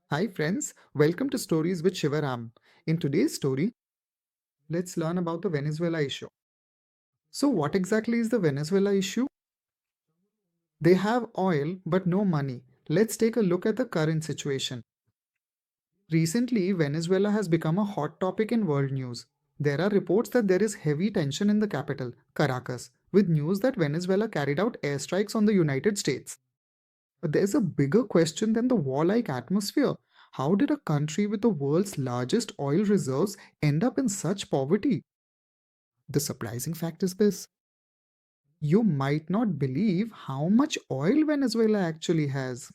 Hi friends, welcome to Stories with Shivaram. In today's story, let's learn about the Venezuela issue. So what exactly is the Venezuela issue? They have oil but no money. Let's take a look at the current situation. Recently, Venezuela has become a hot topic in world news. There are reports that there is heavy tension in the capital, Caracas, with news that Venezuela carried out airstrikes on the United States. But there's a bigger question than the warlike atmosphere. How did a country with the world's largest oil reserves end up in such poverty? The surprising fact is this: you might not believe how much oil Venezuela actually has.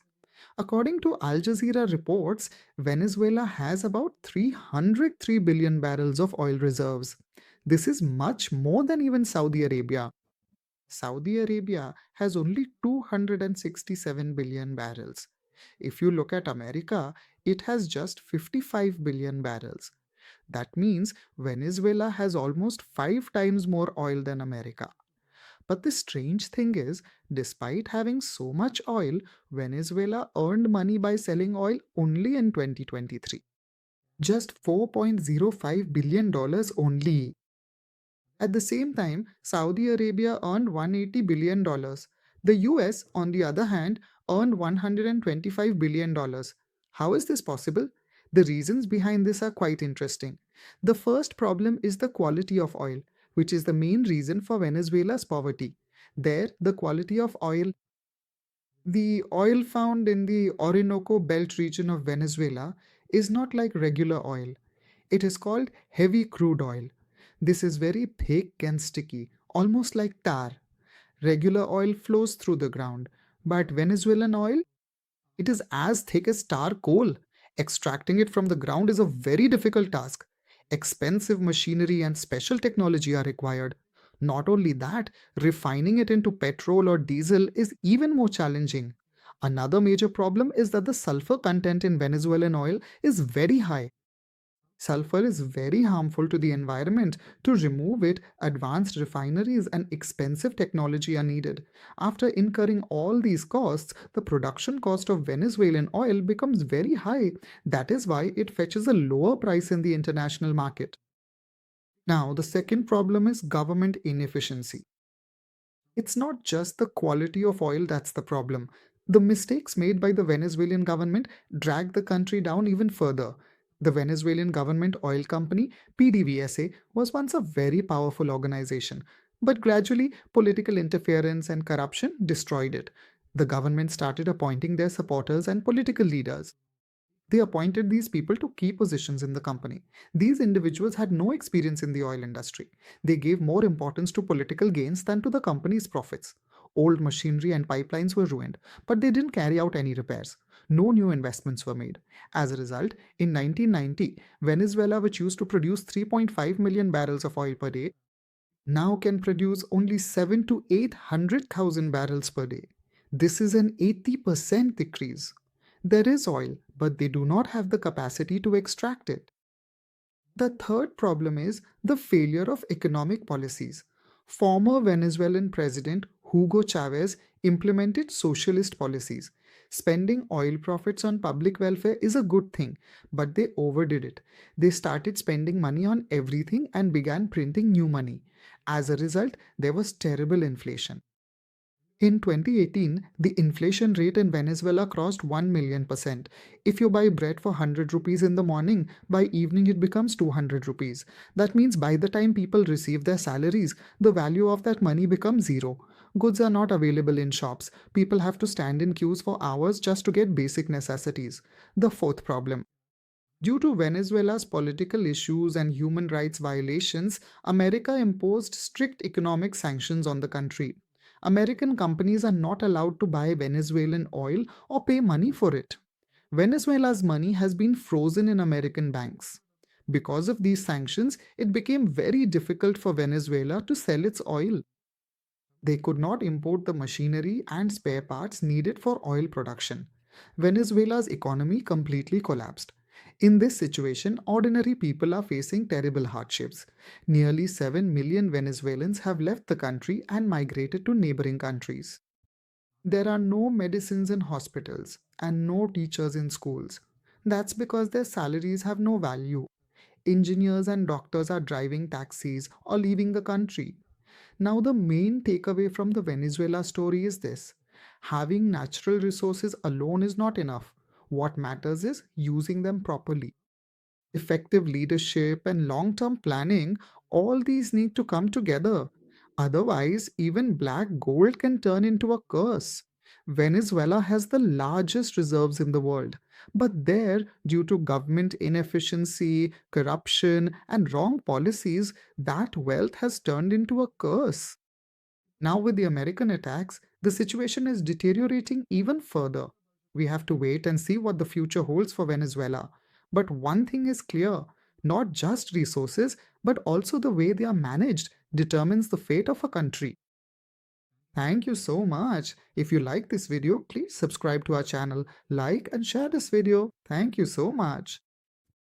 According to Al Jazeera reports, Venezuela has about 303 billion barrels of oil reserves. This is much more than even Saudi Arabia. Saudi Arabia has only 267 billion barrels. If you look at America, it has just 55 billion barrels. That means Venezuela has almost 5 times more oil than America. But the strange thing is, despite having so much oil, Venezuela earned money by selling oil only in 2023. Just $4.05 billion only. At the same time, Saudi Arabia earned $180 billion. The US, on the other hand, earned $125 billion. How is this possible? The reasons behind this are quite interesting. The first problem is the quality of oil, which is the main reason for Venezuela's poverty. There, the quality of oil, the oil found in the Orinoco Belt region of Venezuela, is not like regular oil. It is called heavy crude oil. This is very thick and sticky, almost like tar. Regular oil flows through the ground, but Venezuelan oil, it is as thick as tar coal. Extracting it from the ground is a very difficult task. Expensive machinery and special technology are required. Not only that, refining it into petrol or diesel is even more challenging. Another major problem is that the sulfur content in Venezuelan oil is very high. Sulfur is very harmful to the environment. To remove it, advanced refineries and expensive technology are needed. After incurring all these costs, the production cost of Venezuelan oil becomes very high. That is why it fetches a lower price in the international market. Now, the second problem is government inefficiency. It's not just the quality of oil that's the problem. The mistakes made by the Venezuelan government drag the country down even further. The Venezuelan government oil company, PDVSA, was once a very powerful organization, but gradually political interference and corruption destroyed it. The government started appointing their supporters and political leaders. They appointed these people to key positions in the company. These individuals had no experience in the oil industry. They gave more importance to political gains than to the company's profits. Old machinery and pipelines were ruined, but they didn't carry out any repairs. No new investments were made. As a result, in 1990, Venezuela, which used to produce 3.5 million barrels of oil per day, now can produce only 7 to 800,000 barrels per day. This is an 80% decrease. There is oil, but they do not have the capacity to extract it. The third problem is the failure of economic policies. Former Venezuelan President Hugo Chavez implemented socialist policies. Spending oil profits on public welfare is a good thing, but they overdid it. They started spending money on everything and began printing new money. As a result, there was terrible inflation. In 2018, the inflation rate in Venezuela crossed 1 million%. If you buy bread for 100 rupees in the morning, by evening it becomes 200 rupees. That means by the time people receive their salaries, the value of that money becomes zero. Goods are not available in shops. People have to stand in queues for hours just to get basic necessities. The fourth problem: due to Venezuela's political issues and human rights violations, America imposed strict economic sanctions on the country. American companies are not allowed to buy Venezuelan oil or pay money for it. Venezuela's money has been frozen in American banks. Because of these sanctions, it became very difficult for Venezuela to sell its oil. They could not import the machinery and spare parts needed for oil production. Venezuela's economy completely collapsed. In this situation, ordinary people are facing terrible hardships. Nearly 7 million Venezuelans have left the country and migrated to neighboring countries. There are no medicines in hospitals and no teachers in schools. That's because their salaries have no value. Engineers and doctors are driving taxis or leaving the country. Now, the main takeaway from the Venezuela story is this: having natural resources alone is not enough. What matters is using them properly. Effective leadership and long term planning, all these need to come together. Otherwise, even black gold can turn into a curse. Venezuela has the largest reserves in the world, but there, due to government inefficiency, corruption, and wrong policies, that wealth has turned into a curse. Now, with the American attacks, the situation is deteriorating even further. We have to wait and see what the future holds for Venezuela. But one thing is clear: not just resources, but also the way they are managed determines the fate of a country. Thank you so much. If you like this video, please subscribe to our channel, like and share this video. Thank you so much.